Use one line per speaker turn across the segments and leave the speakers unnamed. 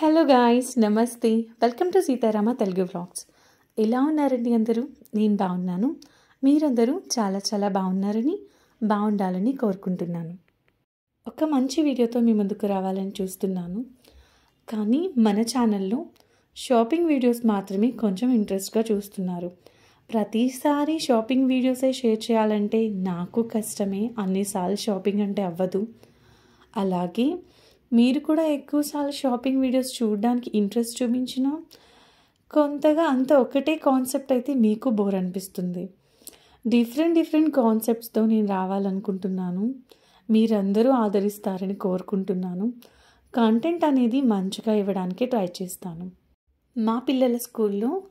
Hello guys, నమస్తే. Welcome to Sitarama Telugu వ్లాగ్స్. ఎలా ఉన్నారండి అందరూ? నేను బాగున్నాను. మీరందరూ చాలా చాలా బాగుండాలని కోరుకుంటున్నాను. ఒక మంచి వీడియోతో మీ ముందుకు రావాలని చూస్తున్నాను. కానీ మన ఛానల్లో షాపింగ్ వీడియోస్ మాత్రమే కొంచెం ఇంట్రెస్ట్గా చూస్తున్నారు. ప్రతిసారి షాపింగ్ వీడియోసే షేర్ చేయాలంటే నాకు కష్టమే. అన్నిసార్లు షాపింగ్ అంటే అవ్వదు. అలాగే మీరు కూడా ఎక్కువసార్లు షాపింగ్ వీడియోస్ చూడడానికి ఇంట్రెస్ట్ చూపించినా కొంతగా అంత ఒకటే కాన్సెప్ట్ అయితే మీకు బోర్ అనిపిస్తుంది. డిఫరెంట్ కాన్సెప్ట్స్తో నేను రావాలనుకుంటున్నాను. మీరందరూ ఆదరిస్తారని కోరుకుంటున్నాను. కంటెంట్ అనేది మంచిగా ఇవ్వడానికి ట్రై చేస్తాను. మా పిల్లల స్కూల్లో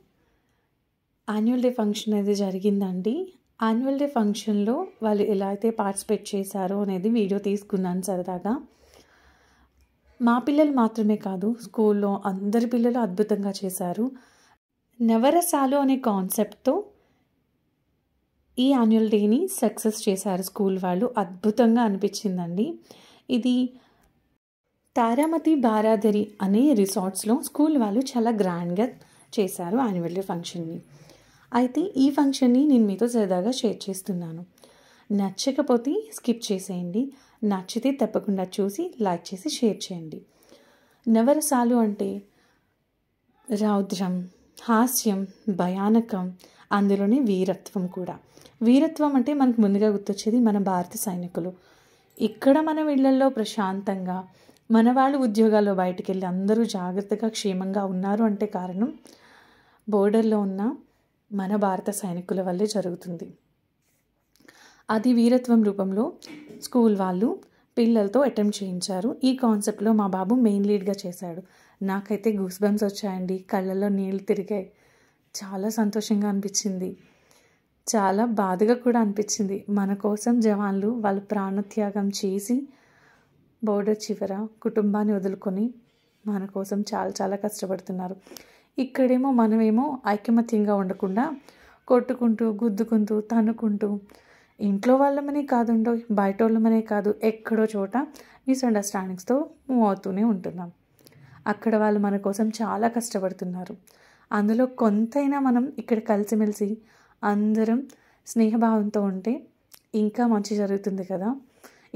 యాన్యువల్ డే ఫంక్షన్ అనేది జరిగిందండి. యాన్యువల్ డే ఫంక్షన్లో వాళ్ళు ఎలా అయితే పార్టిసిపేట్ చేశారో అనేది వీడియో తీసుకున్నాను సరదాగా. మా పిల్లలు మాత్రమే కాదు, స్కూల్లో అందరి పిల్లలు అద్భుతంగా చేశారు. నవరసాలు అనే కాన్సెప్ట్తో ఈ యాన్యువల్ డేని సక్సెస్ చేశారు స్కూల్ వాళ్ళు. అద్భుతంగా అనిపించిందండి. ఇది తారామతి బారాదరి అనే రిసార్ట్స్లో స్కూల్ వాళ్ళు చాలా గ్రాండ్గా చేశారు యాన్యువల్ డే ఫంక్షన్ని. అయితే ఈ ఫంక్షన్ని నేను మీతో సరదాగా షేర్ చేస్తున్నాను. నచ్చకపోతే స్కిప్ చేసేయండి. నచ్చితే తప్పకుండా చూసి లైక్ చేసి షేర్ చేయండి. నవరసాలు అంటే రౌద్రం, హాస్యం, భయానకం, అందులోనే వీరత్వం కూడా. వీరత్వం అంటే మనకు ముందుగా గుర్తొచ్చేది మన భారత సైనికులు. ఇక్కడ మనం ఇళ్లలో ప్రశాంతంగా మన వాళ్ళు ఉద్యోగాల్లో బయటికి వెళ్ళి అందరూ జాగ్రత్తగా క్షేమంగా ఉన్నారు అంటే కారణం బోర్డర్లో ఉన్న మన భారత సైనికుల వల్లే జరుగుతుంది. అది వీరత్వం రూపంలో స్కూల్ వాళ్ళు పిల్లలతో అటెంప్ట్ చేయించారు. ఈ కాన్సెప్ట్లో మా బాబు మెయిన్ లీడ్గా చేశాడు. నాకైతే గూస్ బంప్స్ వచ్చాయండి. కళ్ళల్లో నీళ్ళు తిరిగాయి. చాలా సంతోషంగా అనిపించింది. చాలా బాధగా కూడా అనిపించింది. మన కోసం జవాన్లు వాళ్ళు ప్రాణత్యాగం చేసి బోర్డర్ చివర కుటుంబాన్ని వదులుకొని మన కోసం చాలా చాలా కష్టపడుతున్నారు. ఇక్కడేమో మనమేమో ఐకమత్యంగా ఉండకుండా కొట్టుకుంటూ గుద్దుకుంటూ తన్నుకుంటూ ఇంట్లో వాళ్ళమనే కాదుండో బయట వాళ్ళమనే కాదు ఎక్కడో చోట మిస్అండర్స్టాండింగ్స్తో మూవ్ అవుతూనే ఉంటున్నాం. అక్కడ వాళ్ళు మన కోసం చాలా కష్టపడుతున్నారు. అందులో కొంతైనా మనం ఇక్కడ కలిసిమెలిసి అందరం స్నేహభావంతో ఉంటే ఇంకా మంచి జరుగుతుంది కదా.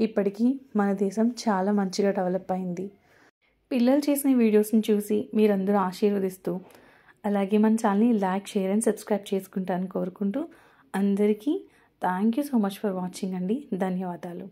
ఇప్పటికీ మన దేశం చాలా మంచిగా డెవలప్ అయింది. పిల్లలు చేసిన వీడియోస్ని చూసి మీరందరూ ఆశీర్వదిస్తూ అలాగే మన ఛానల్ని లైక్, షేర్ అండ్ సబ్స్క్రైబ్ చేసుకుంటారని కోరుకుంటూ అందరికీ thank you so much for watching అండి. ధన్యవాదాలు.